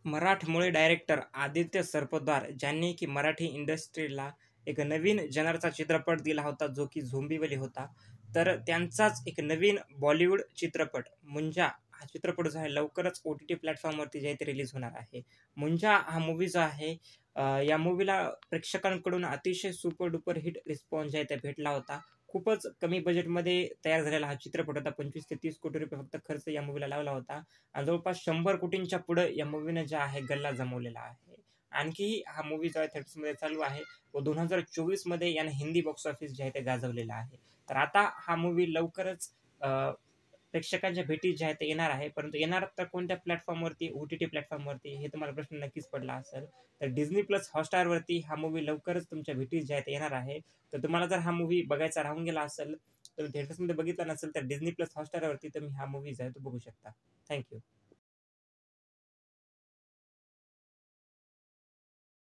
मराठमोळे director Aditya Sarpotdar ज्यांनी की मराठी इंडस्ट्रीला एक नवीन जनरचा चित्रपट दिला होता जो की झोंबीवली होता. तर त्यांचाच एक नवीन बॉलिवूड चित्रपट मुंजा हा चित्रपट जो आहे लवकरच OTT प्लॅटफॉर्मवरती जे आहे ते रिलीज होणार आहे. मुंजा हा मूव्ही जो आहे या मूव्हीला प्रेक्षकांकडून अतिशय सुपर डुपर हिट रिस्पॉन्स जे आहे ते भेटला होता. खूपच कमी बजेटमध्ये तयार झालेला हा चित्रपट होता. 25 ते 30 कोटी रुपये फक्त खर्च या मूव्हीला लावला होता. आणि जवळपास 100 कोटींच्या पुढे या मूव्हीने जे आहे गल्ला जमवलेला आहे. आणखी हा मूव्ही जो आहे थिएटर्समध्ये चालू आहे व 2024 मध्ये याने हिंदी बॉक्स ऑफिस जे आहे ते गाजवलेलं आहे. तर आता हा मूव्ही लवकरच प्रेक्षकांच्या भेटी जे आहे ते येणार आहे. परंतु येणार तर कोणत्या प्लॅटफॉर्मवरती, OTT प्लॅटफॉर्मवरती हे तुम्हाला प्रश्न नक्कीच पडला असेल. तर Disney+ Hotstarवरती हा मूव्ही लवकरच तुमच्या भेटीस जे आहे ते येणार आहे. तर तुम्हाला जर हा मूव्ही बघायचा राहून गेला असेल, तुम्ही थिएटर्समध्ये बघितला नसेल तर Disney+ Hotstarवरती तुम्ही हा मूव्ही जो आहे तो बघू शकता. थँक